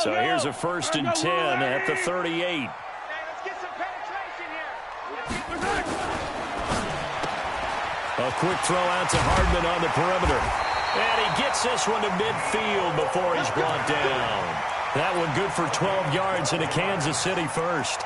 So here's a 1st and 10 at the 38. A quick throw out to Hardman on the perimeter. And he gets this one to midfield before he's brought down. That one good for 12 yards and a Kansas City first.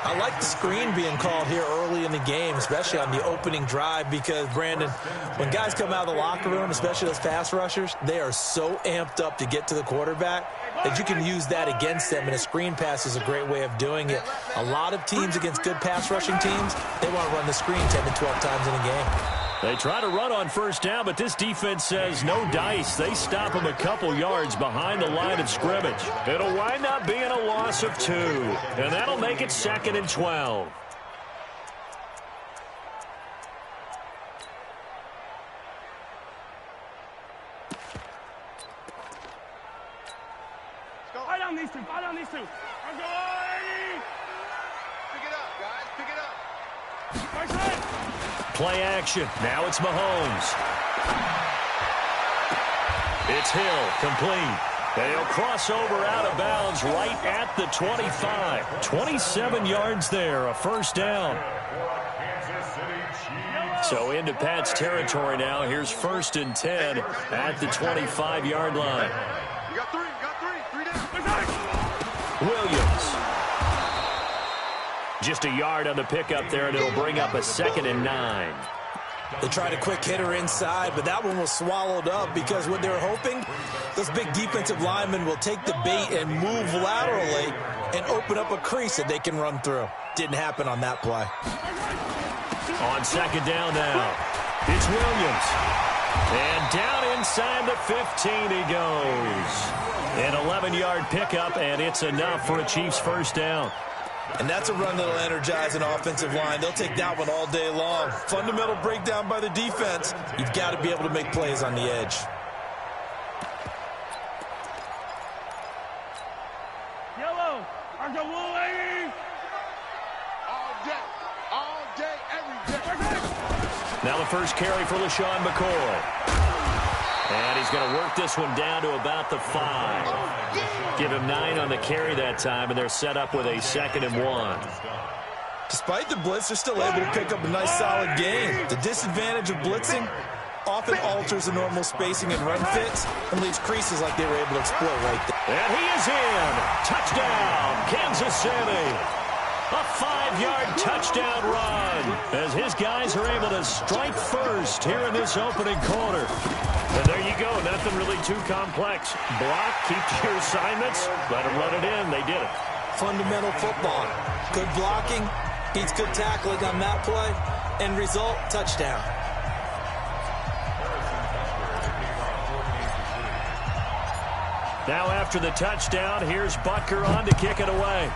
I like the screen being called here early in the game, especially on the opening drive, because, Brandon, when guys come out of the locker room, especially those pass rushers, they are so amped up to get to the quarterback that you can use that against them, and a screen pass is a great way of doing it. A lot of teams against good pass rushing teams, they want to run the screen 10 to 12 times in a game. They try to run on 1st down, but this defense says no dice. They stop them a couple yards behind the line of scrimmage. It'll wind up being a loss of 2, and that'll make it 2nd and 12. Fight on these two. Fight on these two. I'm going. Pick it up, guys. Pick it up. Right side. Play action. Now it's Mahomes. It's Hill, complete. And he'll cross over out of bounds right at the 25. 27 yards there, a 1st down. So into Pat's territory now. Here's 1st and 10 at the 25-yard line. You got 3. You got 3. 3 down. Williams. Just a yard on the pickup there, and it'll bring up a 2nd and 9. They tried a quick hitter inside, but that one was swallowed up because what they're hoping, those big defensive linemen will take the bait and move laterally and open up a crease that they can run through. Didn't happen on that play. On 2nd down now, it's Williams. And down inside the 15 he goes. An 11-yard pickup, and it's enough for a Chiefs 1st down. And that's a run that'll energize an offensive line. They'll take that one all day long. Fundamental breakdown by the defense. You've got to be able to make plays on the edge. Yellow. I'm going away. All day, every day. Now the first carry for LaShawn McCoy. And he's going to work this one down to about the 5. Give him 9 on the carry that time, and they're set up with a 2nd and 1. Despite the blitz, they're still able to pick up a nice, solid gain. The disadvantage of blitzing often alters the normal spacing and run fits and leaves creases like they were able to exploit right there. And he is in. Touchdown, Kansas City. A 5-yard touchdown run as his guys are able to strike first here in this opening quarter. And there you go. Nothing really too complex. Block, keep your assignments, let them run it in. They did it. Fundamental football. Good blocking, beats good tackling on that play. End result, touchdown. Now after the touchdown, here's Butker on to kick it away.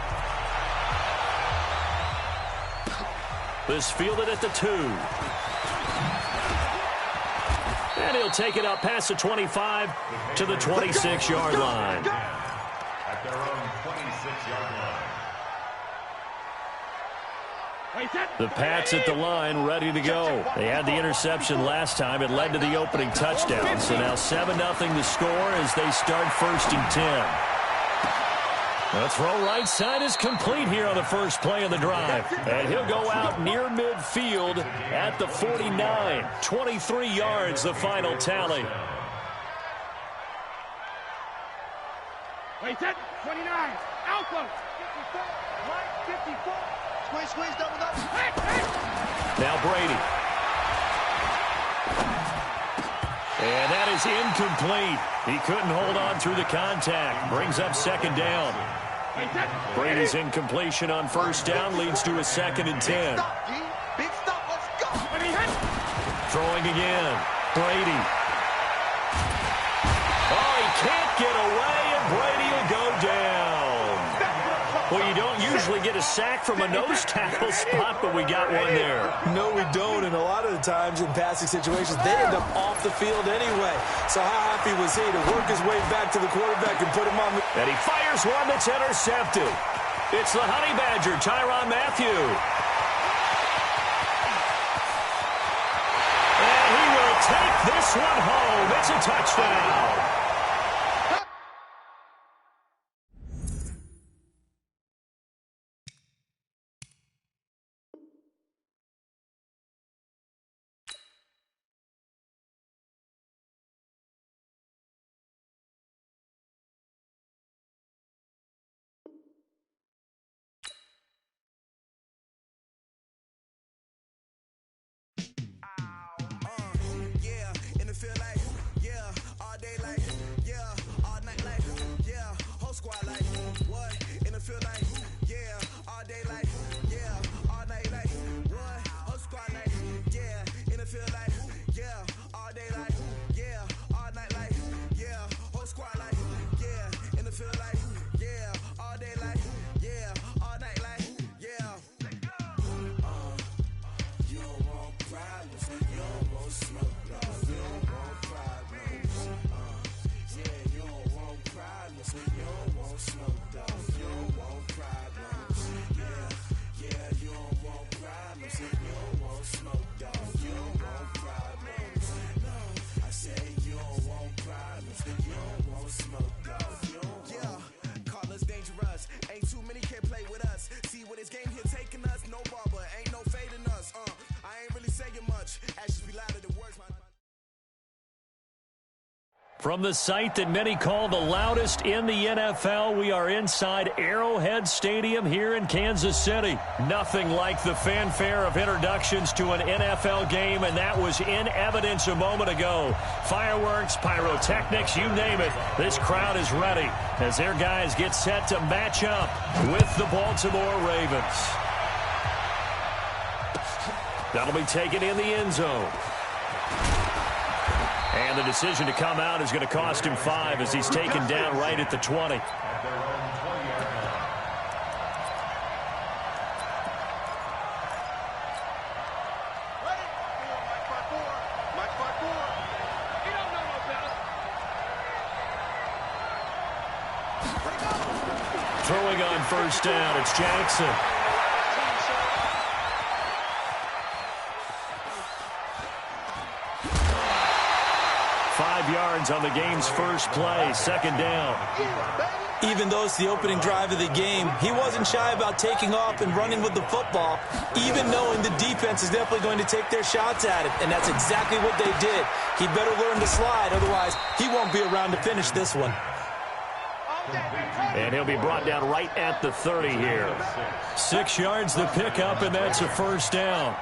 This fielded at the 2. And he'll take it up past the 25 to the 26-yard line. At their own 26-yard line. The Pats at the line, ready to go. They had the interception last time. It led to the opening touchdown. So now 7-0 the score as they start 1st and 10. The throw right side is complete here on the first play of the drive. And he'll go out near midfield at the 49. 23 yards, the final tally. Wait, 29. Alpha. 54. Right, 54. Squeeze, double. Now Brady. And that is incomplete. He couldn't hold on through the contact. Brings up 2nd down. Brady's incompletion on 1st down leads to a 2nd and 10. Big stop, let's go. Throwing again. Brady. Oh, he can't get away, and Brady will go down. Well, you don't usually get a sack from a nose tackle spot, but we got one there. No, we don't, and a lot of the times in passing situations, they end up off the field anyway. So how happy was he to work his way back to the quarterback and put him on the... And he fires one that's intercepted. It's the Honey Badger, Tyrann Mathieu. And he will take this one home. It's a touchdown. feel like, yeah, all day like, yeah, all night like, what? Whole squad like, yeah, in the field like, yeah, all day like, yeah, all night like, yeah, whole squad like, yeah, in the field like, yeah, all day like, yeah, all night like, yeah. You don't want problems, you don't want smoke, no, you don't want problems. Yeah, you don't want problems, you don't want smoke, dog, you don't want problems. Yeah, you don't want problems, you don't want smoke, dog, you don't want problems. No, I say you don't want problems, you don't want smoke, dog, you don't want. Yeah, call us dangerous, ain't too many can play with us. See what this game here taking us, no ball, but ain't no fading us. I ain't really saying much, actions be louder than words, man. From the site that many call the loudest in the NFL, we are inside Arrowhead Stadium here in Kansas City. Nothing like the fanfare of introductions to an NFL game, and that was in evidence a moment ago. Fireworks, pyrotechnics, you name it. This crowd is ready as their guys get set to match up with the Baltimore Ravens. That'll be taken in the end zone. And the decision to come out is going to cost him 5 as he's taken down right at the 20. Throwing on first down, it's Jackson. Yards on the game's first play, second down. Even though it's the opening drive of the game, he wasn't shy about taking off and running with the football, even knowing the defense is definitely going to take their shots at him, and that's exactly what they did. He better learn to slide, otherwise he won't be around to finish this one. And he'll be brought down right at the 30 here. 6 yards the pickup, and that's a first down.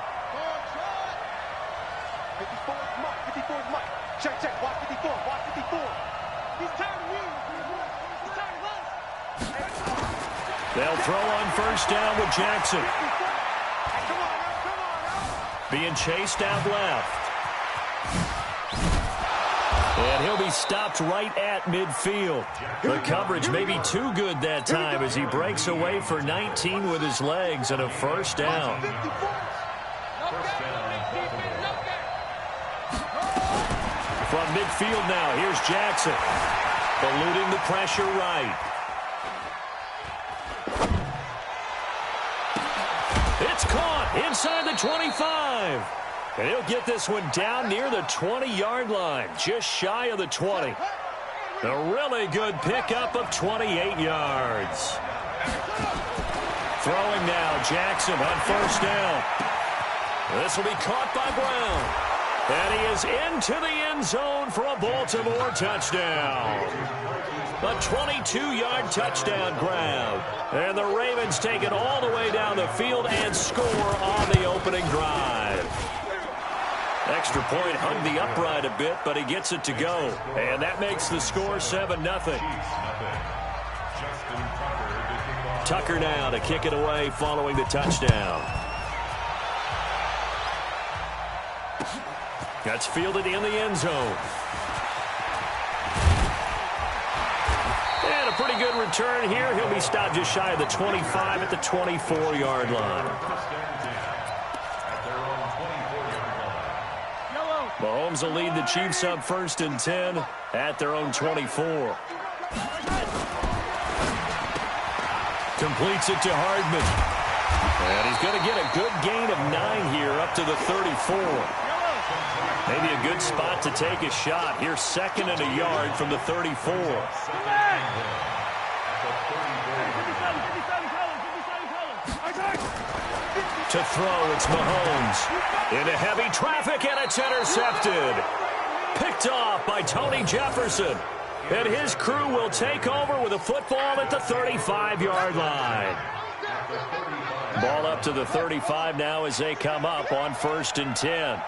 Check, watch 54, watch 54. He's tired of you. He's tired of us. They'll throw on first down with Jackson. Come on now. Being chased out left. And he'll be stopped right at midfield. The coverage may be too good that time as he breaks away for 19 with his legs and a first down. From midfield now, here's Jackson. Eluding the pressure right. It's caught inside the 25. And he'll get this one down near the 20-yard line, just shy of the 20. A really good pickup of 28 yards. Throwing now, Jackson on first down. This will be caught by Brown. And he is into the end zone for a Baltimore touchdown. A 22-yard touchdown grab. And the Ravens take it all the way down the field and score on the opening drive. Extra point hung the upright a bit, but he gets it to go. And that makes the score 7-0. Tucker now to kick it away following the touchdown. That's fielded in the end zone. And a pretty good return here. He'll be stopped just shy of the 25 at the 24-yard line. Mahomes will lead the Chiefs up 1st and 10 at their own 24. Completes it to Hardman. And he's going to get a good gain of 9 here up to the 34. Maybe a good spot to take a shot. Here's 2nd and a yard from the 34. To throw, it's Mahomes. Into heavy traffic, and it's intercepted. Picked off by Tony Jefferson. And his crew will take over with a football at the 35-yard line. Ball up to the 35 now as they come up on 1st and 10.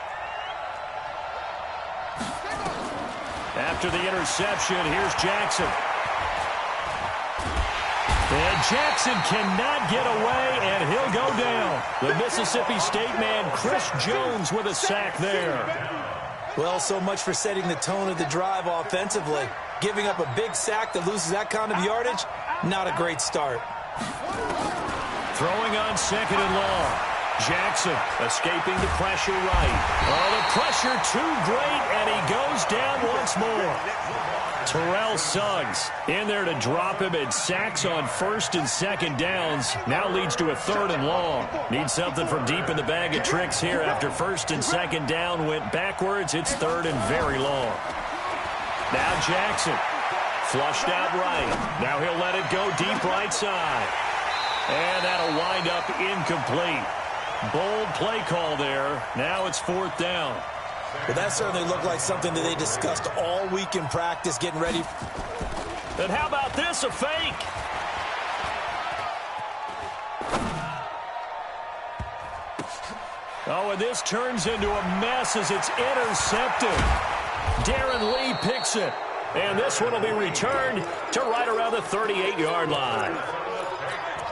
After the interception, here's Jackson. And Jackson cannot get away, and he'll go down. The Mississippi State man, Chris Jones, with a sack there. Well, so much for setting the tone of the drive offensively. Giving up a big sack that loses that kind of yardage, not a great start. Throwing on 2nd and long. Jackson escaping the pressure right. Oh, the pressure too great, and he goes down once more. Terrell Suggs in there to drop him, and sacks on 1st and 2nd downs. Now leads to a 3rd and long. Needs something from deep in the bag of tricks here after 1st and 2nd down went backwards. It's 3rd and very long. Now Jackson flushed out right. Now he'll let it go deep right side. And that'll wind up incomplete. Bold play call there. Now it's 4th down. Well, that certainly looked like something that they discussed all week in practice, getting ready. And how about this, a fake? Oh, and this turns into a mess as it's intercepted. Darren Lee picks it. And this one will be returned to right around the 38-yard line.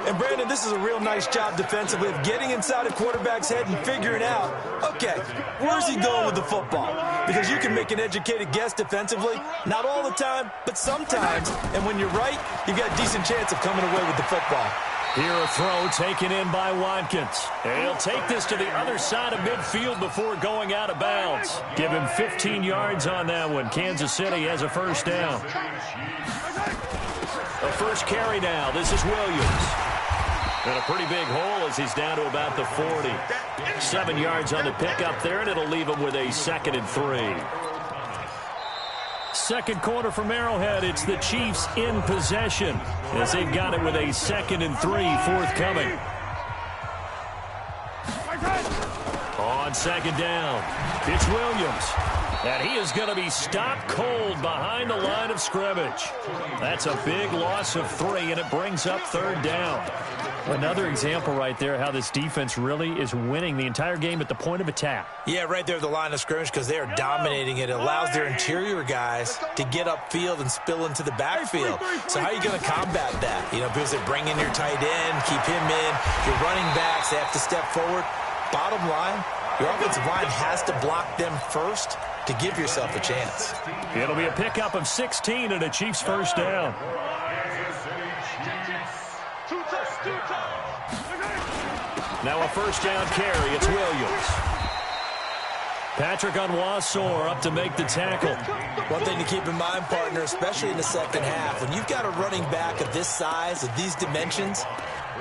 And, Brandon, this is a real nice job defensively of getting inside a quarterback's head and figuring out, okay, where's he going with the football? Because you can make an educated guess defensively, not all the time, but sometimes. And when you're right, you've got a decent chance of coming away with the football. Here a throw taken in by Watkins. And he'll take this to the other side of midfield before going out of bounds. Give him 15 yards on that one. Kansas City has a 1st down. A first carry now. This is Williams. And a pretty big hole as he's down to about the 40. 7 yards on the pickup there, and it'll leave him with a 2nd and 3. Second quarter from Arrowhead. It's the Chiefs in possession as they've got it with a 2nd and 3 forthcoming. On 2nd down, it's Williams. And he is going to be stopped cold behind the line of scrimmage. That's a big loss of 3, and it brings up 3rd down. Another example right there how this defense really is winning the entire game at the point of attack. Yeah, right there at the line of scrimmage because they are dominating it. It allows their interior guys to get upfield and spill into the backfield. So how are you going to combat that? You know, because they bring in your tight end, keep him in. Your running backs, they have to step forward. Bottom line, your offensive line has to block them first to give yourself a chance. It'll be a pickup of 16 and a Chiefs 1st down. Now a 1st down carry. It's Williams. Patrick Onwuasor up to make the tackle. One thing to keep in mind, partner, especially in the second half, when you've got a running back of this size, of these dimensions,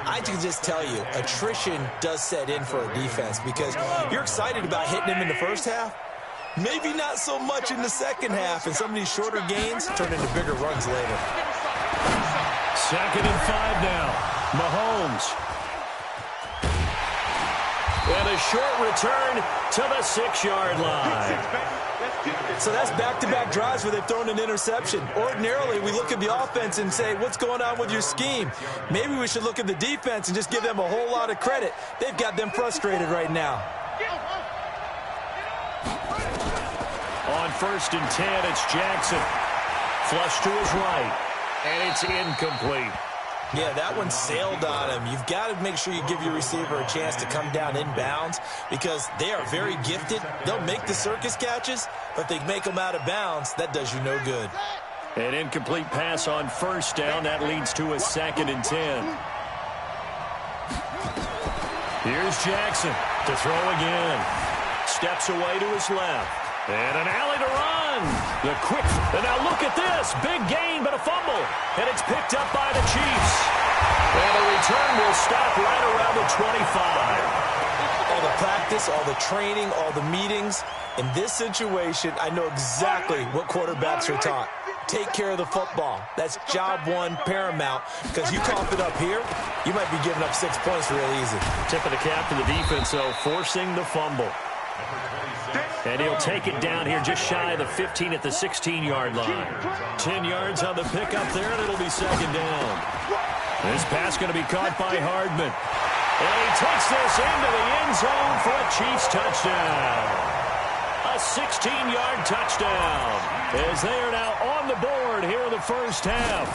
I can just tell you, attrition does set in for a defense because you're excited about hitting him in the first half. Maybe not so much in the second half, and some of these shorter gains turn into bigger runs later. 2nd and 5 now. Mahomes. And a short return to the 6-yard line. So that's back-to-back drives where they've thrown an interception. Ordinarily, we look at the offense and say, what's going on with your scheme? Maybe we should look at the defense and just give them a whole lot of credit. They've got them frustrated right now. On 1st and 10, it's Jackson. Flush to his right. And it's incomplete. Yeah, that one sailed on him. You've got to make sure you give your receiver a chance to come down inbounds because they are very gifted. They'll make the circus catches, but they make them out of bounds. That does you no good. An incomplete pass on 1st down. That leads to a 2nd and 10. Here's Jackson to throw again. Steps away to his left. And an alley to run. The quick. And now look at this. Big gain, but a fumble. And it's picked up by the Chiefs. And the return will stop right around the 25. All the practice, all the training, all the meetings. In this situation, I know exactly what quarterbacks are taught. Take care of the football. That's job one, paramount. Because you cough it up here, you might be giving up 6 points real easy. Tip of the cap to the defense, though, forcing the fumble. And he'll take it down here just shy of the 15 at the 16-yard line. 10 yards on the pickup there, and it'll be 2nd down. This pass going to be caught by Hardman. And he takes this into the end zone for a Chiefs touchdown. A 16-yard touchdown as they are now on the board here in the first half.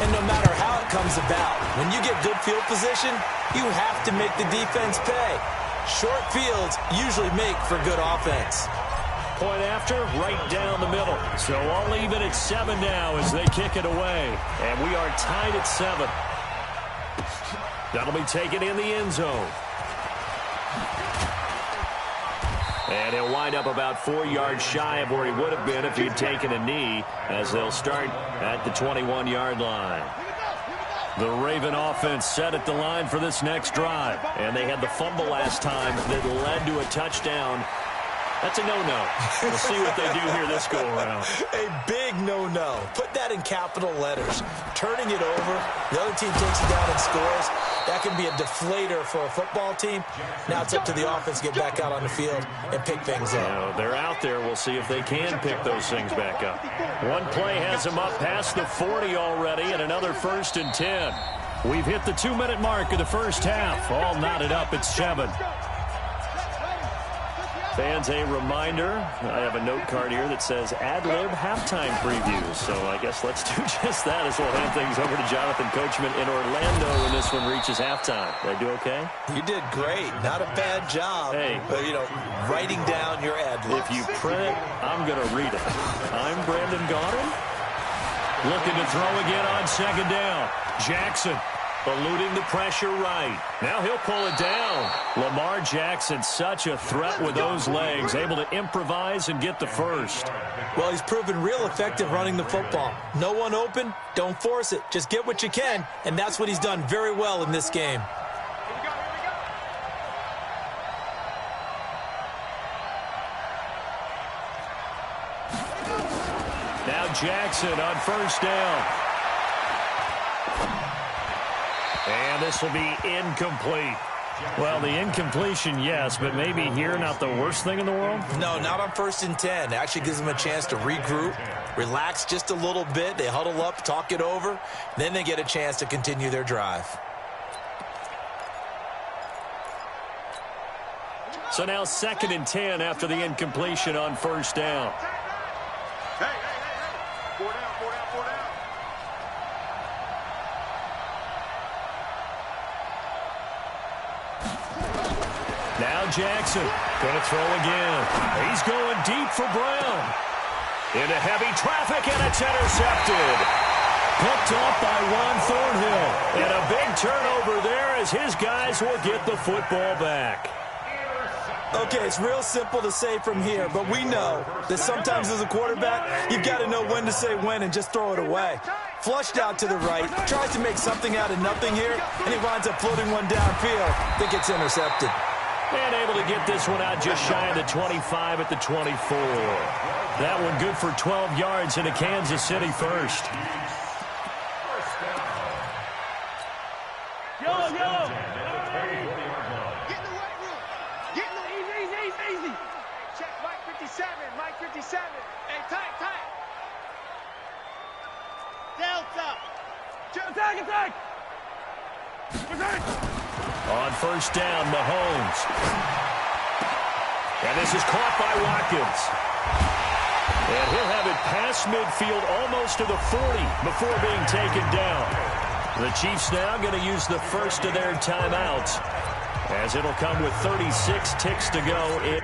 And no matter how it comes about, when you get good field position, you have to make the defense pay. Short fields usually make for good offense. Point after, right down the middle. So all even at 7 now as they kick it away. And we are tied at 7. That'll be taken in the end zone. And he'll wind up about 4 yards shy of where he would have been if he'd taken a knee, as they'll start at the 21-yard line. The Raven offense set at the line for this next drive. And they had the fumble last time that led to a touchdown. That's a no-no. We'll see what they do here this go-around. A big no-no. Put that in capital letters. Turning it over, the other team takes it down and scores. That can be a deflator for a football team. Now it's up to the offense to get back out on the field and pick things up. You know, they're out there. We'll see if they can pick those things back up. One play has them up past the 40 already, and another 1st and 10. We've hit the 2-minute mark of the first half. All knotted up at 7. Fans, a reminder, I have a note card here that says ad-lib halftime previews. So I guess let's do just that as we'll hand things over to Jonathan Coachman in Orlando when this one reaches halftime. Did I do okay? You did great. Not a bad job. Hey. But, writing down your ad-libs. If you print it, I'm going to read it. I'm Brandon Gaudin. Looking to throw again on 2nd down. Jackson. Eluding the pressure right. Now he'll pull it down. Lamar Jackson, such a threat with those legs, able to improvise and get the first. Well, he's proven real effective running the football. No one open, don't force it. Just get what you can, and that's what he's done very well in this game. Now Jackson on 1st down. And this will be incomplete. Well, the incompletion, yes, but maybe here not the worst thing in the world? No, not on 1st and 10. It actually gives them a chance to regroup, relax just a little bit. They huddle up, talk it over. Then they get a chance to continue their drive. So now 2nd and 10 after the incompletion on 1st down. Hey. 4 down. Now Jackson going to throw again. He's going deep for Brown. Into heavy traffic, and it's intercepted. Picked off by Juan Thornhill. And a big turnover there as his guys will get the football back. Okay, it's real simple to say from here, but we know that sometimes as a quarterback, you've got to know when to say when and just throw it away. Flushed out to the right, tries to make something out of nothing here, and he winds up floating one downfield that gets intercepted. And able to get this one out just shy of the 25 at the 24. That one good for 12 yards into Kansas City first. Yo. Get in the weight room. Get in the easy. Check Mike 57. Hey, tight. Delta. Attack. On 1st down, Mahomes. And this is caught by Watkins. And he'll have it past midfield almost to the 40 before being taken down. The Chiefs now going to use the first of their timeouts, as it'll come with 36 ticks to go.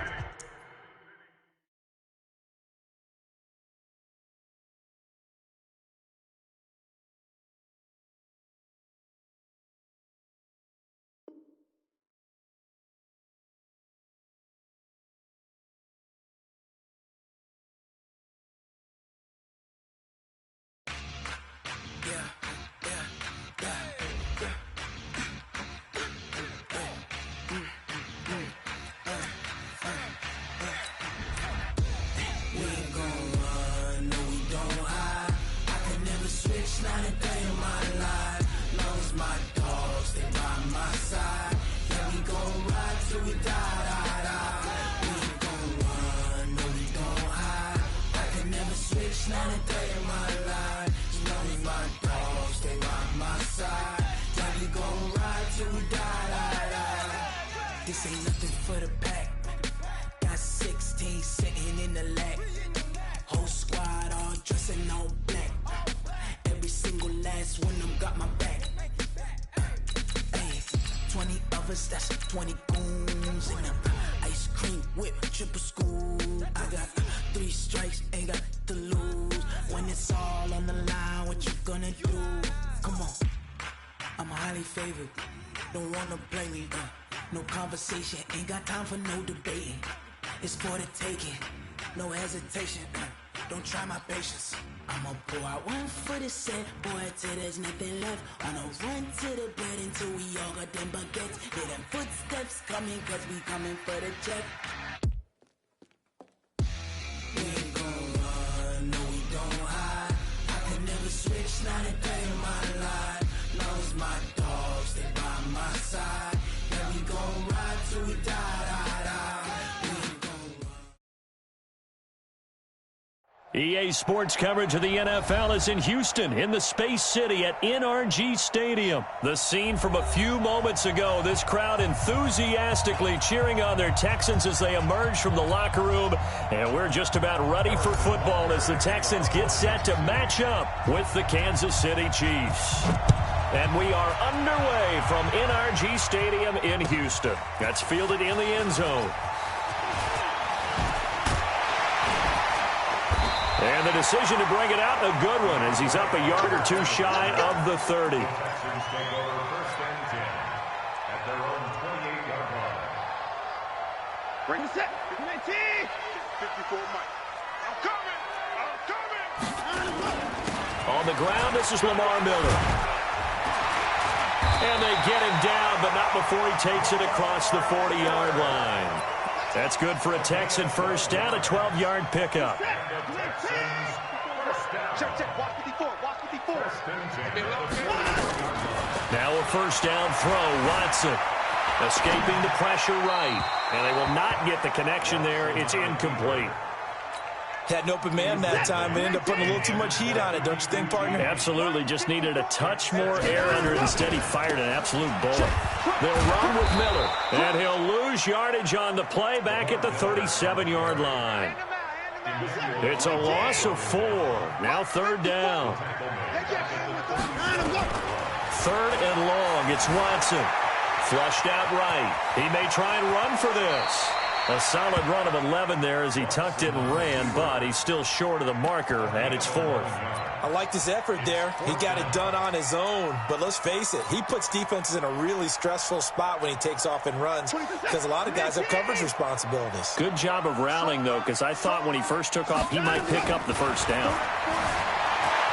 choppers, that's 20 goons in them. Ice cream whip, triple scoop. I got 3 strikes, ain't got to lose. When it's all on the line, what you gonna do? Come on, I'm highly favored. Don't wanna play me, no conversation, ain't got time for no debating. It's for the taking, no hesitation. Don't try my patience. I'ma pour out one for the set, boy, till there's nothing left. On a run to the bread until we all got them baguettes. Hear them footsteps coming, cause we coming for the check. We ain't gon' run, no we don't hide. I can never switch, not a day in my life. Long as my dogs stay by my side. Yeah, we gon' ride till we die, die, die. EA Sports coverage of the NFL is in Houston, in the Space City at NRG Stadium. The scene from a few moments ago, this crowd enthusiastically cheering on their Texans as they emerge from the locker room. And we're just about ready for football as the Texans get set to match up with the Kansas City Chiefs. And we are underway from NRG Stadium in Houston. That's fielded in the end zone. And the decision to bring it out, a good one, as he's up a yard or two shy of the 30. Texans take over first and 10 at their own 28-yard line. Bring the set. 54 Mike. I'm coming. On the ground, this is Lamar Miller. And they get him down, but not before he takes it across the 40-yard line. That's good for a Texan first down, a 12-yard pickup. Check. Watch 54. Now a first down throw. Watson escaping the pressure right. And they will not get the connection there. It's incomplete. Had an open man that time, but ended up putting a little too much heat on it, don't you think, partner? Absolutely. Just needed a touch more air under it. Instead, he fired an absolute bullet. They'll run with Miller. And he'll lose yardage on the play back at the 37-yard line. It's a loss of 4. Now third down. Third and long. It's Watson. Flushed out right. He may try and run for this. A solid run of 11 there as he tucked it and ran, but he's still short of the marker, and it's 4th. I liked his effort there. He got it done on his own. But let's face it, he puts defenses in a really stressful spot when he takes off and runs because a lot of guys have coverage responsibilities. Good job of rallying, though, because I thought when he first took off, he might pick up the first down.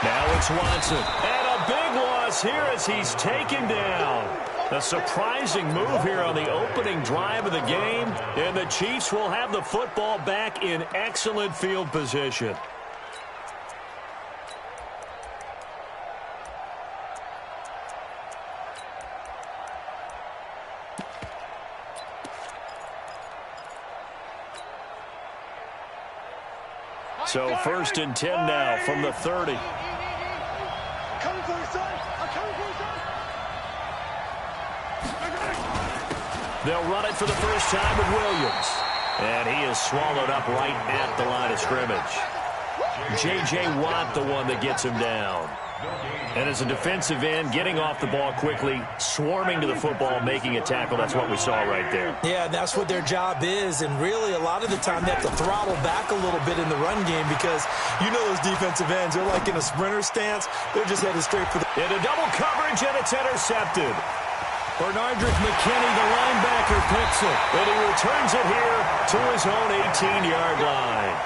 Now it's Watson. And a big loss here as he's taken down. A surprising move here on the opening drive of the game, and the Chiefs will have the football back in excellent field position. So first and 10 now from the 30. Coming for you, son. They'll run it for the first time with Williams. And he is swallowed up right at the line of scrimmage. J.J. Watt, the one that gets him down. And as a defensive end, getting off the ball quickly, swarming to the football, making a tackle. That's what we saw right there. Yeah, that's what their job is. And really, a lot of the time, they have to throttle back a little bit in the run game because you know those defensive ends, they're like in a sprinter stance. They're just headed straight for the... Into double coverage, and it's intercepted. Bernardrick McKinney, the linebacker, picks it. And he returns it here to his own 18-yard line.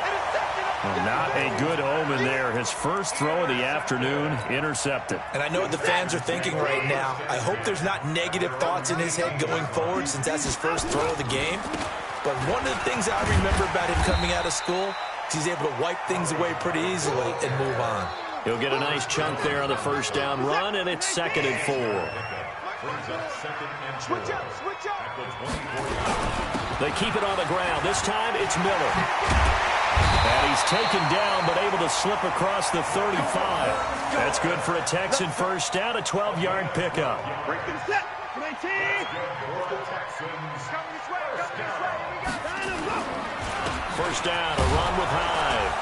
Well, not a good omen there. His first throw of the afternoon, intercepted. And I know what the fans are thinking right now. I hope there's not negative thoughts in his head going forward since that's his first throw of the game. But one of the things I remember about him coming out of school is he's able to wipe things away pretty easily and move on. He'll get a nice chunk there on the first down run, and it's 2nd and 4. Switch up. They keep it on the ground. This time it's Miller. And he's taken down, but able to slip across the 35. That's good for a Texan first down, a 12-yard pickup. Break the set. 19. First down, a run with Hyde.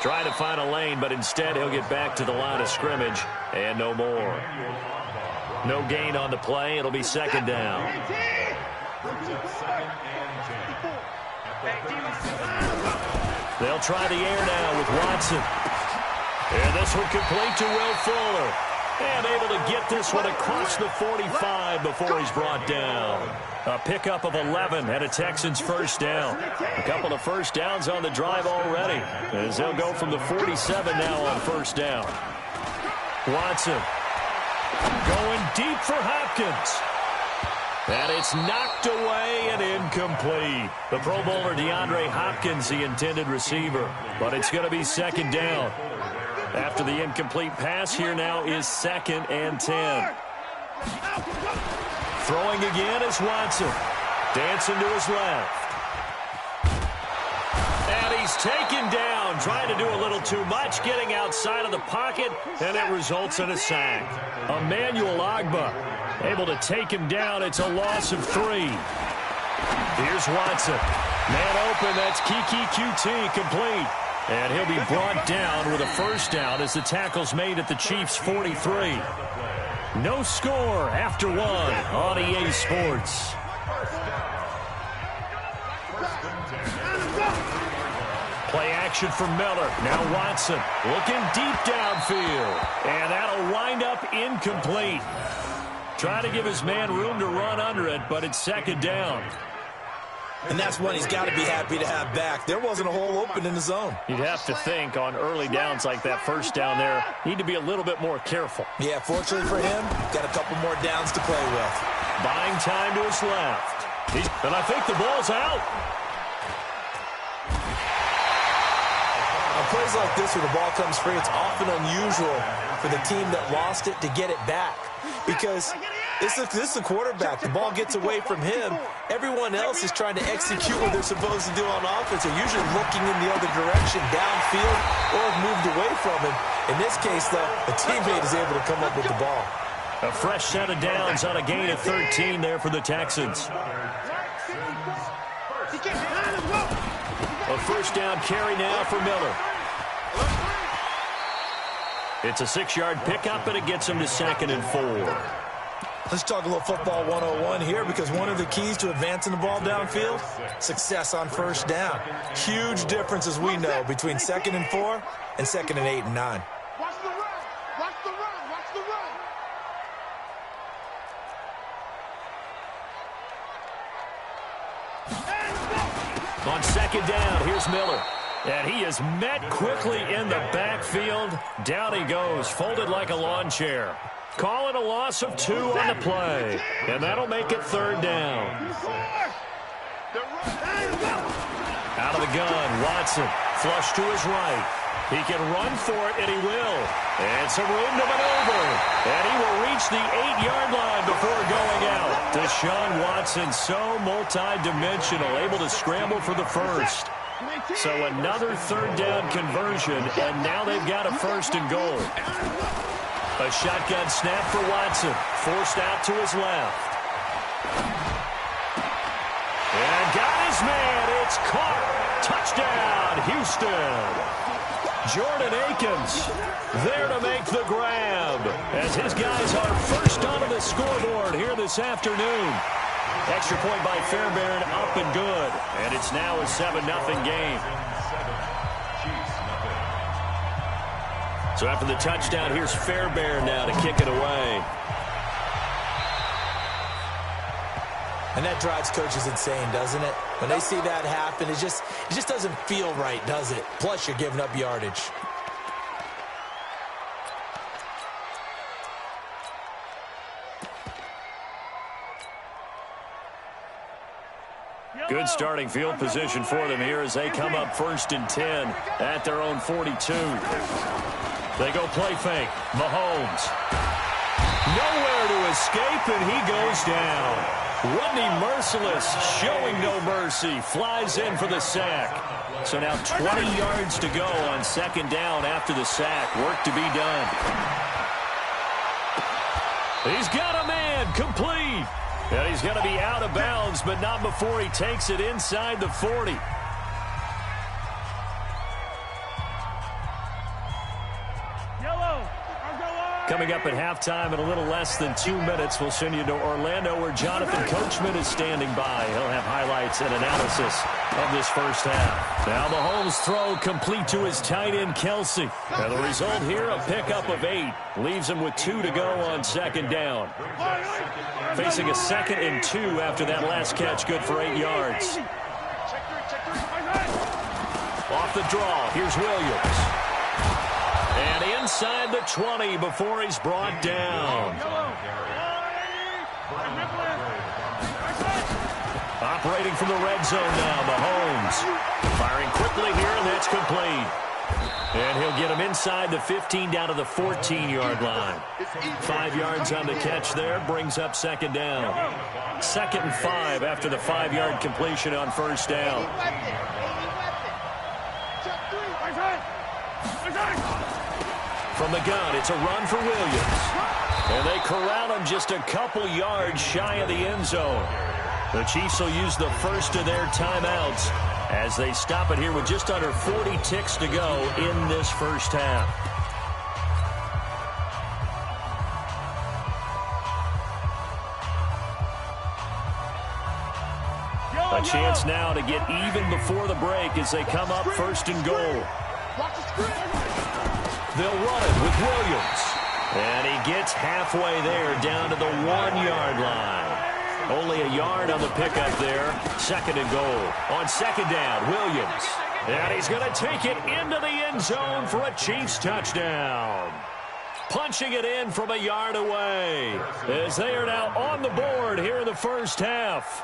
Trying to find a lane, but instead he'll get back to the line of scrimmage, and no more. No gain on the play. It'll be second down. They'll try the air now with Watson. And this one complete to Will Fuller. And able to get this one across the 45 before he's brought down. A pickup of 11 and a Texans first down. A couple of first downs on the drive already, as they'll go from the 47 now on first down. Watson going deep for Hopkins. And it's knocked away and incomplete. The Pro Bowler DeAndre Hopkins, the intended receiver. But it's going to be second down. After the incomplete pass, here now is 2nd and 10. Throwing again is Watson. Dancing to his left. And he's taken down, trying to do a little too much, getting outside of the pocket, and it results in a sack. Emmanuel Ogbah able to take him down. It's a loss of 3. Here's Watson. Man open, that's Kiki QT complete. And he'll be brought down with a first down as the tackle's made at the Chiefs' 43. No score after 1 on EA Sports. Play action for Miller. Now Watson looking deep downfield. And that'll wind up incomplete. Trying to give his man room to run under it, but it's second down. And that's one he's got to be happy to have back. There wasn't a hole open in the zone. You'd have to think on early downs like that first down there, need to be a little bit more careful. Yeah, fortunately for him, got a couple more downs to play with. Buying time to his left. And I think the ball's out. On plays like this where the ball comes free, it's often unusual for the team that lost it to get it back. Because this is a quarterback. The ball gets away from him. Everyone else is trying to execute what they're supposed to do on offense. They're usually looking in the other direction, downfield, or have moved away from him. In this case, though, a teammate is able to come up with the ball. A fresh set of downs on a gain of 13 there for the Texans. A first down carry now for Miller. It's a 6-yard pickup, and it gets him to 2nd and 4. Let's talk a little football 101 here, because one of the keys to advancing the ball downfield, success on first down. Huge difference, as we know, between 2nd and 4 and 2nd and 8 and 9. Watch the run. Watch the run. Watch the run. On second down, here's Miller. And he is met quickly in the backfield. Down he goes, folded like a lawn chair. Call it a loss of 2 on the play. And that'll make it 3rd down. Out of the gun, Watson. Flush to his right. He can run for it, and he will. And some room to maneuver. And he will reach the 8-yard line before going out. Deshaun Watson, so multi-dimensional, able to scramble for the first. So another 3rd down conversion, and now they've got a 1st and goal. A shotgun snap for Watson, forced out to his left. And got his man, it's caught. Touchdown, Houston. Jordan Akins there to make the grab, as his guys are first onto the scoreboard here this afternoon. Extra point by Fairbairn, up and good. And it's now a 7-0 game. So after the touchdown, here's Fairbairn now to kick it away. And that drives coaches insane, doesn't it? When they see that happen, it just doesn't feel right, does it? Plus, you're giving up yardage. Good starting field position for them here as they come up 1st and 10 at their own 42. They go play fake. Mahomes. Nowhere to escape, and he goes down. Rodney Merciless showing no mercy. Flies in for the sack. So now 20 yards to go on 2nd down after the sack. Work to be done. He's got a man complete. And he's going to be out of bounds, but not before he takes it inside the 40. Yellow, I'll go on. Coming up at halftime in a little less than 2 minutes, we'll send you to Orlando where Jonathan Coachman is standing by. He'll have highlights and analysis of this first half. Now Mahomes' throw complete to his tight end, Kelsey. And the result here, a pickup of 8. Leaves him with 2 to go on second down. Facing a 2nd and 2 after that last catch, good for 8 yards. Off the draw, here's Williams. And inside the 20 before he's brought down. Operating from the red zone now, Mahomes. Firing quickly here, and that's complete. And he'll get him inside the 15 down to the 14-yard line. 5 yards on the catch there, brings up second down. 2nd and 5 after the 5-yard completion on first down. From the gun, it's a run for Williams. And they corral him just a couple yards shy of the end zone. The Chiefs will use the first of their timeouts as they stop it here with just under 40 ticks to go in this first half. A chance now to get even before the break as they come up 1st and goal. They'll run it with Williams. And he gets halfway there down to the 1-yard line. Only a yard on the pickup there. 2nd and goal. On second down, Williams. And he's going to take it into the end zone for a Chiefs touchdown. Punching it in from a yard away as they are now on the board here in the first half.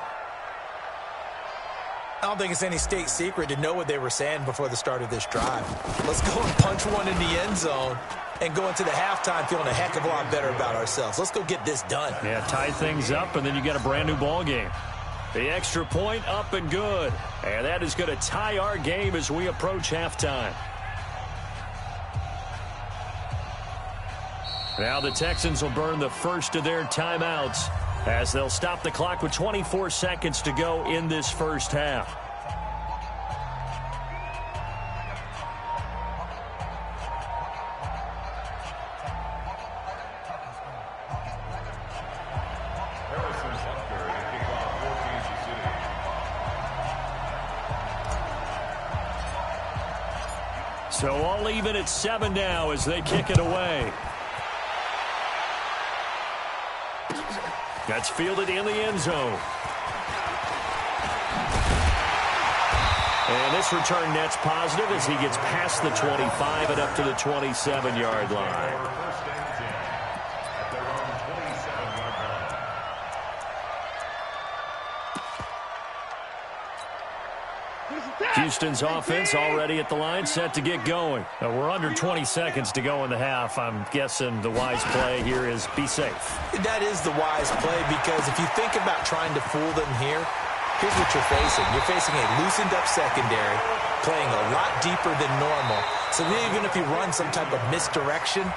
I don't think it's any state secret to know what they were saying before the start of this drive. Let's go and punch one in the end zone and go into the halftime feeling a heck of a lot better about ourselves. Let's go get this done. Yeah, tie things up, and then you get a brand-new ball game. The extra point up and good. And that is going to tie our game as we approach halftime. Now the Texans will burn the first of their timeouts as they'll stop the clock with 24 seconds to go in this first half. So all even at 7 now as they kick it away. That's fielded in the end zone. And this return net's positive as he gets past the 25 and up to the 27-yard line. Houston's offense already at the line, set to get going. We're under 20 seconds to go in the half. I'm guessing the wise play here is be safe. That is the wise play because if you think about trying to fool them here, here's what you're facing. You're facing a loosened up secondary, playing a lot deeper than normal. So even if you run some type of misdirection,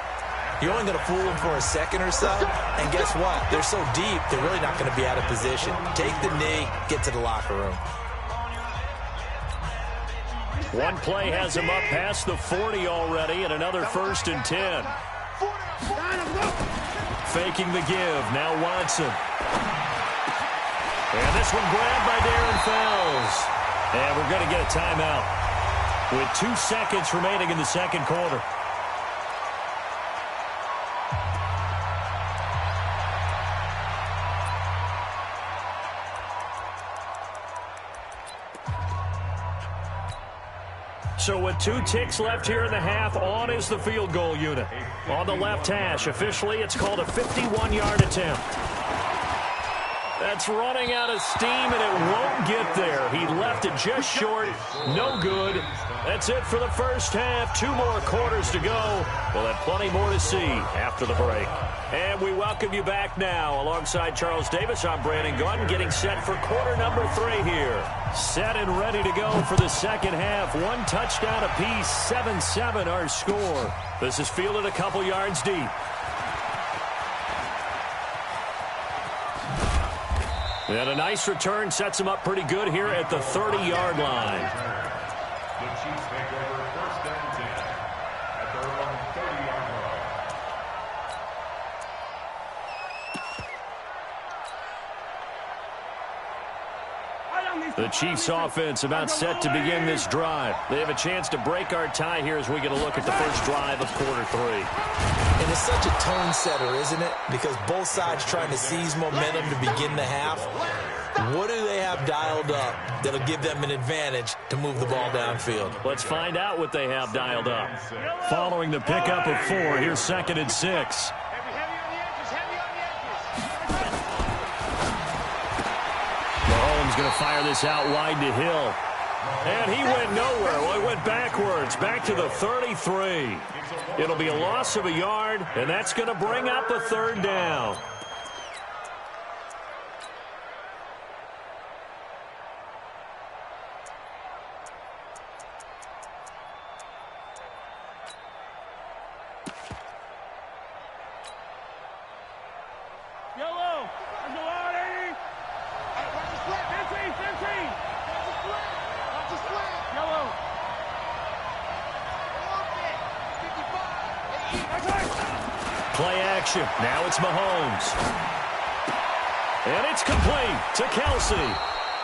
you're only going to fool them for a second or so. And guess what? They're so deep, they're really not going to be out of position. Take the knee, get to the locker room. One play has him up past the 40 already, and another 1st and 10. Faking the give, now Watson. And this one grabbed by Darren Fells. And we're going to get a timeout with 2 seconds remaining in the second quarter. So with 2 ticks left here in the half, on is the field goal unit. On the left hash, officially it's called a 51-yard attempt. That's running out of steam, and it won't get there. He left it just short. No good. That's it for the first half. 2 more quarters to go. We'll have plenty more to see after the break. And we welcome you back now. Alongside Charles Davis, I'm Brandon Gunn, getting set for quarter number 3 here. Set and ready to go for the second half. 1 touchdown apiece, 7-7 our score. This is fielded a couple yards deep. And a nice return sets him up pretty good here at the 30-yard line. The Chiefs take over 1st and 10 at their own 30-yard line. The Chiefs offense about set to begin this drive. They have a chance to break our tie here as we get a look at the first drive of quarter 3. And it's such a tone setter, isn't it? Because both sides trying to seize momentum to begin the half. What do they have dialed up that'll give them an advantage to move the ball downfield? Let's find out what they have dialed up. Following the pickup of 4, here's 2nd and 6. Mahomes going to fire this out wide to Hill. And he went nowhere. Well, he went backwards, back to the 33. It'll be a loss of a yard, and that's going to bring up a 3rd down. Yellow. Let's go out, 80. Watch the split. 15. Watch the split. Yellow. 55. Play action. Now it's Mahomes. And it's complete to Kelsey.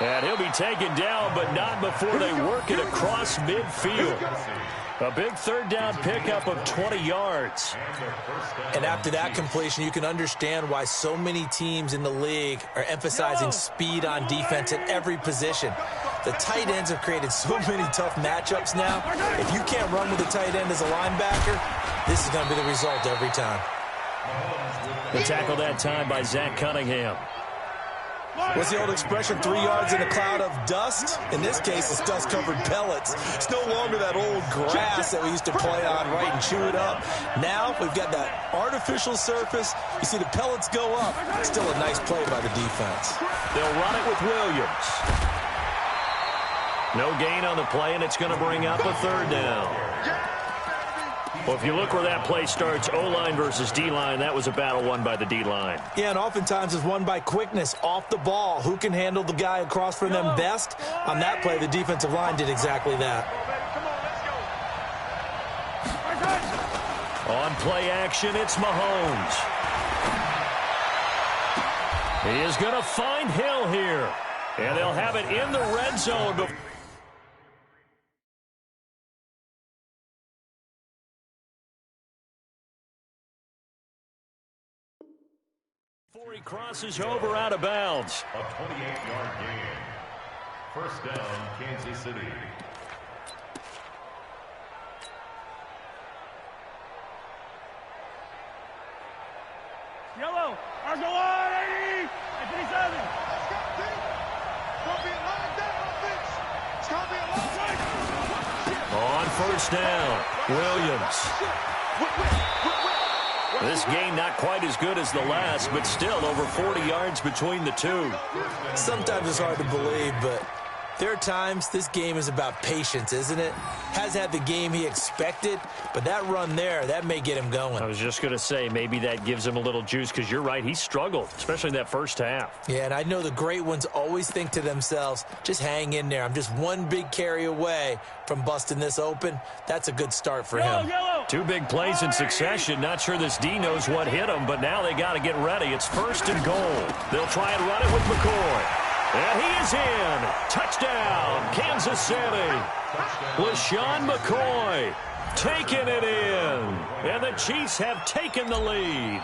And he'll be taken down, but not before they work it across midfield. A big 3rd down pickup of 20 yards. And after that completion, you can understand why so many teams in the league are emphasizing speed on defense at every position. The tight ends have created so many tough matchups now. If you can't run with the tight end as a linebacker, this is going to be the result every time. The tackle that time by Zach Cunningham. What's the old expression, 3 yards in a cloud of dust? In this case, it's dust-covered pellets. It's no longer that old grass that we used to play on, right, and chew it up. Now we've got that artificial surface. You see the pellets go up. Still a nice play by the defense. They'll run it with Williams. No gain on the play, and it's going to bring up a 3rd down. Well, if you look where that play starts, O-line versus D-line, that was a battle won by the D-line. Yeah, and oftentimes it's won by quickness off the ball. Who can handle the guy across from them best? On that play, the defensive line did exactly that. On play action, it's Mahomes. He is going to find Hill here. And they'll have it in the red zone. Before he crosses over out of bounds. A 28-yard gain. First down, Kansas City. Yellow. Let's go out, 80. 57. On first down, Williams. This game not quite as good as the last, but still over 40 yards between the two. Sometimes it's hard to believe, but there are times this game is about patience, isn't it? Has had the game he expected, but that run there, that may get him going. I was just going to say, maybe that gives him a little juice, because you're right, he struggled, especially in that first half. Yeah, and I know the great ones always think to themselves, just hang in there. I'm just one big carry away from busting this open. That's a good start for him. Two big plays in succession. Not sure this D knows what hit him, but now they got to get ready. It's 1st and goal. They'll try and run it with McCoy. And he is in. Touchdown, Kansas City. LaShawn McCoy taking it in. And the Chiefs have taken the lead.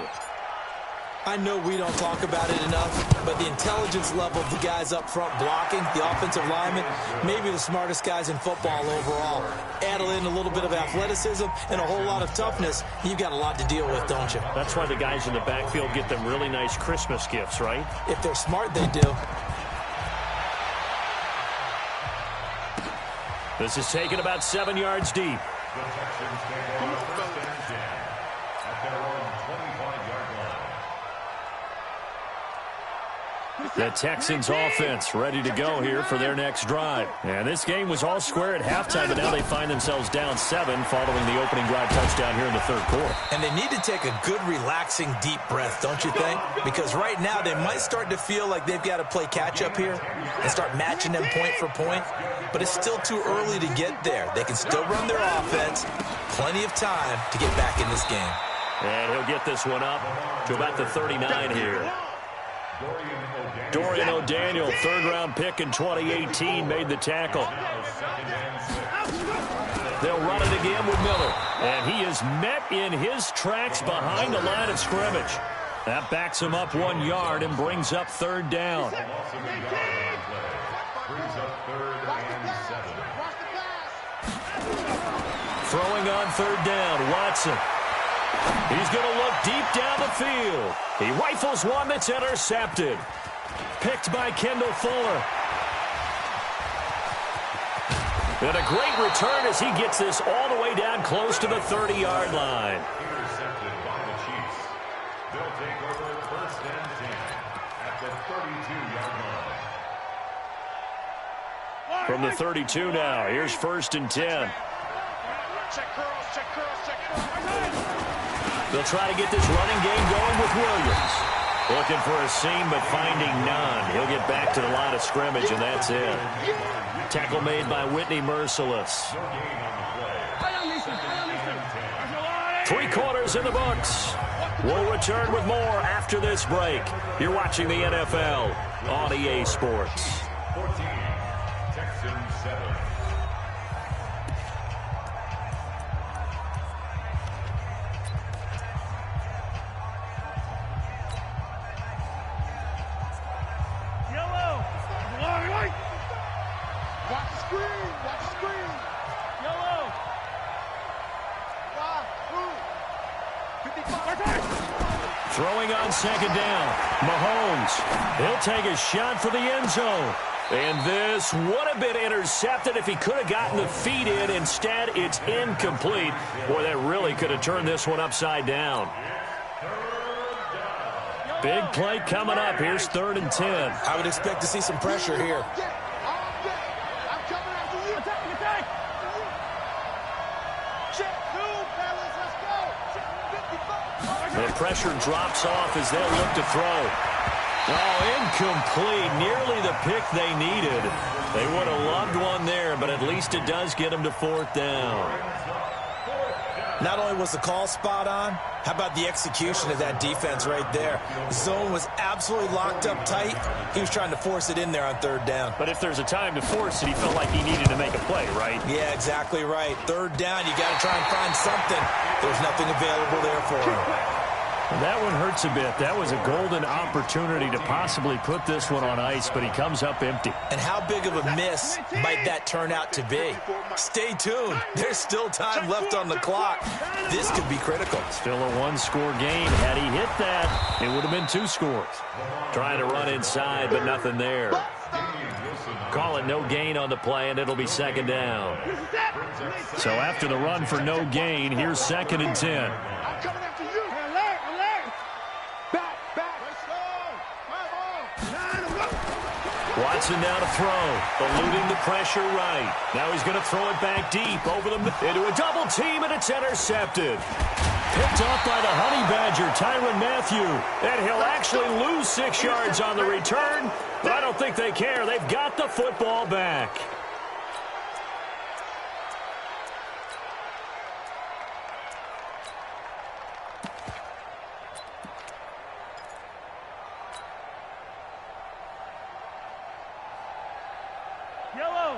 I know we don't talk about it enough, but the intelligence level of the guys up front blocking, the offensive linemen, maybe the smartest guys in football overall. Add in a little bit of athleticism and a whole lot of toughness, you've got a lot to deal with, don't you? That's why the guys in the backfield get them really nice Christmas gifts, right? If they're smart, they do. This is taken about 7 yards deep. The Texans take over first and 10 at their own 25-yard line. The Texans offense ready to go here for their next drive. And this game was all square at halftime, but now they find themselves down 7 following the opening drive touchdown here in the third quarter. And they need to take a good, relaxing, deep breath, don't you think? Because right now they might start to feel like they've got to play catch-up here and start matching them point for point. But it's still too early to get there. They can still run their offense. Plenty of time to get back in this game. And he'll get this one up to about the 39 here. Dorian O'Daniel, third-round pick in 2018, made the tackle. They'll run it again with Miller. And he is met in his tracks behind the line of scrimmage. That backs him up 1 yard and brings up third down. Throwing on third down, Watson. He's going to look deep down the field. He rifles one that's intercepted. Picked by Kendall Fuller. And a great return as he gets this all the way down close to the 30-yard line. Intercepted by the Chiefs. They'll take over first and 10 at the 32-yard line. From the 32 now, here's first and 10. Check curls, check curls, check curls. They'll try to get this running game going with Williams. Looking for a seam, but finding none. He'll get back to the line of scrimmage, and that's it. Tackle made by Whitney Merciless. 3 quarters in the books. We'll return with more after this break. You're watching the NFL on EA Sports. 14, Texans 7. Yellow. Right. Watch the screen. Watch the screen. Yellow. 55. Throwing on second down. Mahomes. He'll take a shot for the end zone. And this would have been intercepted if he could have gotten the feet in. Instead, it's incomplete. Boy, that really could have turned this one upside down. Big play coming up. Here's third and 10. I would expect to see some pressure here. I'm coming after you. Attack. Check 2, fellas. Let's go. Check 55. The pressure drops off as they'll look to throw. Oh, incomplete. Nearly the pick they needed. They would have loved one there, but at least it does get them to fourth down. Not only was the call spot on, how about the execution of that defense right there? Zone was absolutely locked up tight. He was trying to force it in there on third down. But if there's a time to force it, he felt like he needed to make a play, right? Yeah, exactly right. Third down, you got to try and find something. There's nothing available there for him. That one hurts a bit. That was a golden opportunity to possibly put this one on ice, but he comes up empty. And how big of a miss might that turn out to be? Stay tuned. There's still time left on the clock. This could be critical. Still a one-score game. Had he hit that, it would have been 2 scores. Trying to run inside, but nothing there. Call it no gain on the play, and it'll be second down. So after the run for no gain, here's second and 10. I'm coming after you. Alert. Back. Let's go. Watson now to throw, eluding the pressure right. Now he's going to throw it back deep over them into a double team, and it's intercepted. Picked off by the Honey Badger, Tyrann Mathieu. And he'll actually lose 6 yards on the return, but I don't think they care. They've got the football back.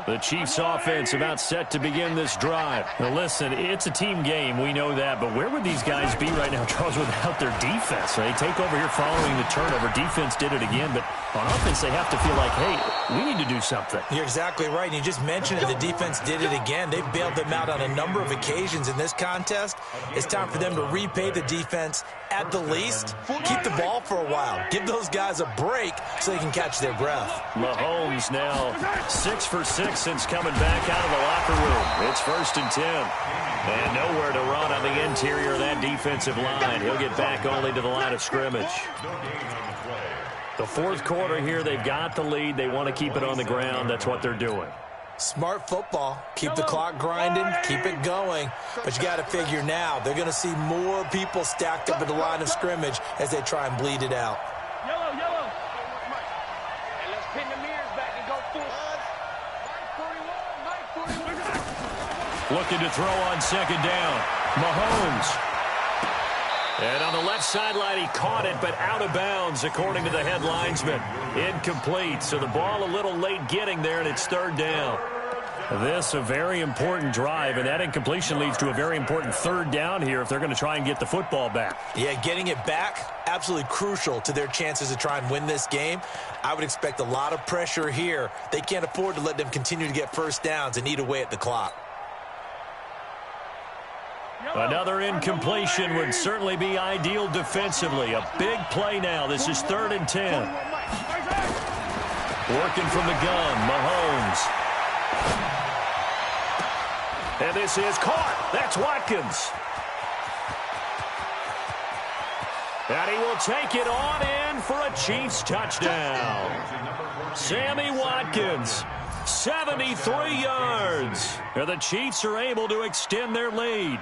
The Chiefs offense about set to begin this drive. Now listen, it's a team game. We know that. But where would these guys be right now, Charles, without their defense? They take over here following the turnover. Defense did it again. But on offense, they have to feel like, hey, we need to do something. You're exactly right. And you just mentioned it. The defense did it again. They've bailed them out on a number of occasions in this contest. It's time for them to repay the defense at the least. Keep the ball for a while. Give those guys a break so they can catch their breath. Mahomes now 6 for 6 since coming back out of the locker room. It's first and 10. And nowhere to run on the interior of that defensive line. He'll get back only to the line of scrimmage. The fourth quarter here, they've got the lead. They want to keep it on the ground. That's what they're doing. Smart football. Keep the clock grinding. Keep it going. But you got to figure now, they're going to see more people stacked up at the line of scrimmage as they try and bleed it out. Yellow. And let's pin the mirrors back and go full. Mike 41. Looking to throw on second down. Mahomes. And on the left sideline, he caught it, but out of bounds, according to the head linesman. Incomplete, so the ball a little late getting there, and it's third down. This a very important drive, and that incompletion leads to a very important third down here if they're going to try and get the football back. Yeah, getting it back, absolutely crucial to their chances to try and win this game. I would expect a lot of pressure here. They can't afford to let them continue to get first downs and eat away at the clock. Another incompletion would certainly be ideal defensively. A big play now. This is 3rd and 10. Working from the gun, Mahomes. And this is caught. That's Watkins. And he will take it on in for a Chiefs touchdown. Sammy Watkins, 73 yards. And the Chiefs are able to extend their lead.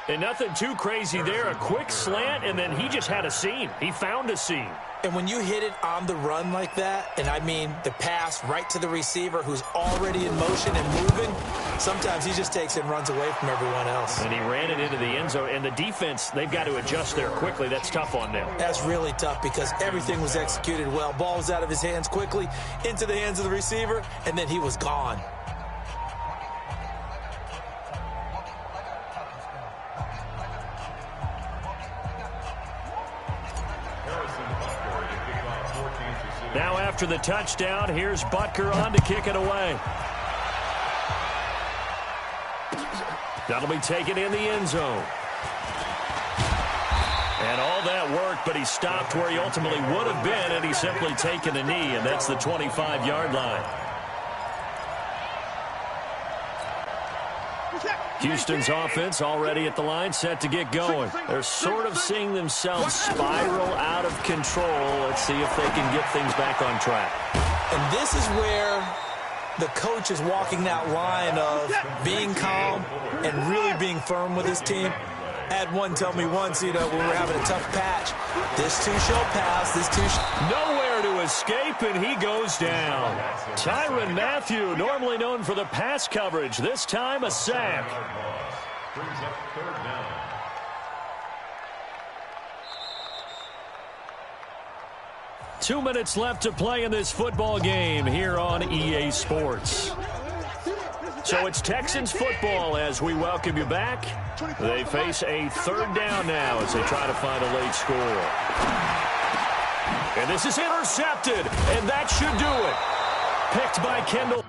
And nothing too crazy there. A quick slant, and then he just had a seam. He found a seam. And when you hit it on the run like that, and I mean the pass right to the receiver who's already in motion and moving, sometimes he just takes it and runs away from everyone else. And he ran it into the end zone. And the defense, they've got to adjust there quickly. That's tough on them. That's really tough because everything was executed well. Ball was out of his hands quickly, into the hands of the receiver, and then he was gone. Now after the touchdown, here's Butker on to kick it away. That'll be taken in the end zone. And all that work, but he stopped where he ultimately would have been, and he's simply taken a knee, and that's the 25-yard line. Houston's offense already at the line, set to get going. They're sort of seeing themselves spiral out of control. Let's see if they can get things back on track. And this is where the coach is walking that line of being calm and really being firm with his team. I had one tell me once, when we were having a tough patch, this too shall pass, this too shall... Nowhere to escape, and he goes down. Tyrann Mathieu, normally known for the pass coverage, this time a sack. Brings up third down. Two minutes left to play in this football game here on EA Sports. So it's Texans football as we welcome you back. They face a third down now as they try to find a late score. And this is intercepted, and that should do it. Picked by Kendall.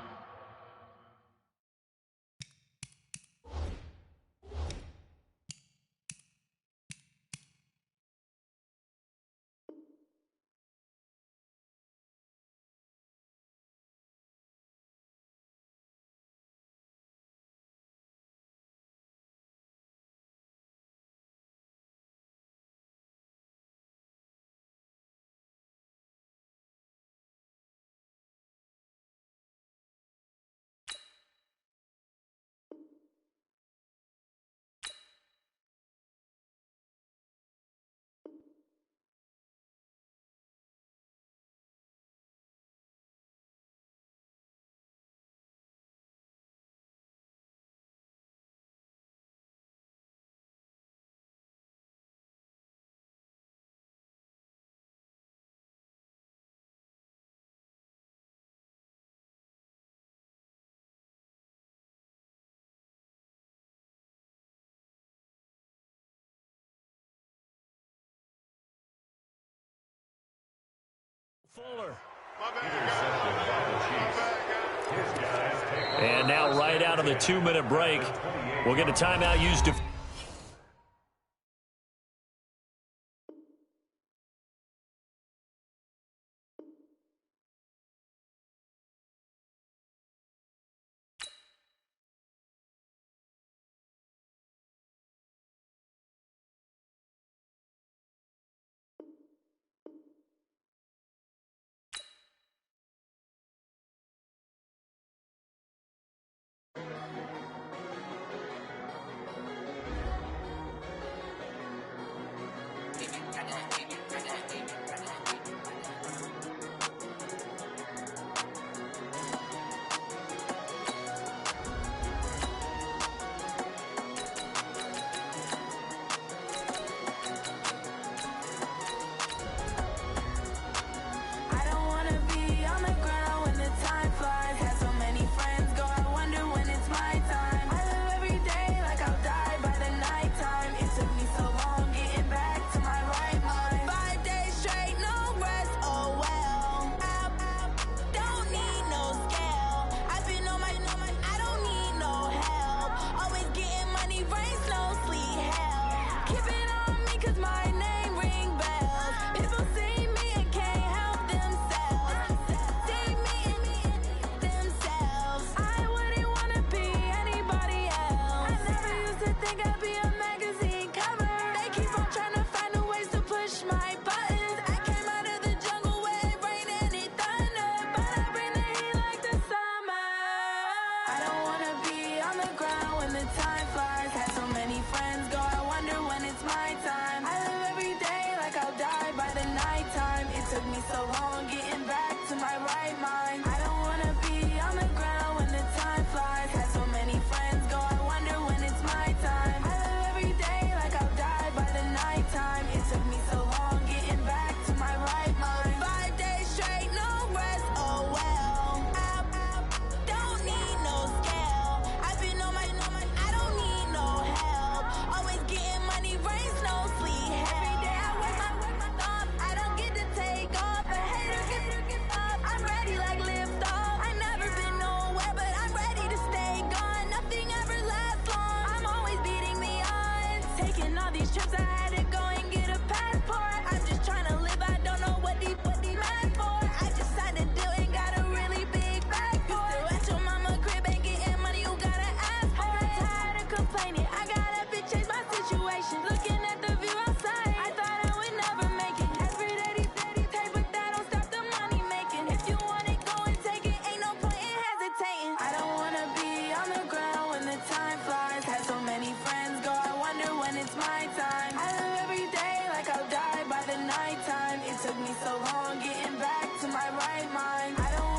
Fuller. And now right out of the 2-minute break, we'll get a timeout used to... so long getting back to my right mind. I don't wanna be on the ground when the time flies. Had so many friends go, I wonder when it's my time. I live every day like I'll die by the nighttime. It took me so long getting back to my right mind. 5 days straight, no rest, oh well. I don't need no scale. I've been on my, I don't need no help. Always getting money, rains, no sleep. Every day I work my thumb. I don't get to take off. A hater get up. I'm ready like lift off. I never been nowhere, but I'm ready to stay gone. Nothing ever lasts long. I'm always beating the odds. Taking all these trips, I had to go and get a passport. I'm just trying to live. I don't know what these mad for. I just signed a deal and got a really big bag for it. Still at your mama crib ain't getting money, you gotta ask for it. I'm tired of complaining. I gotta change my situation. Looking at the view outside, I thought I would never make it. Every day these pay, but that don't stop the money making. If you want it, go and take it. Ain't no point in hesitating. I don't wanna be on the ground when the time flies. Had so many friends go, I wonder when it's my time. I live every day like I'll die by the nighttime. It took me so long getting back to my right mind. I don't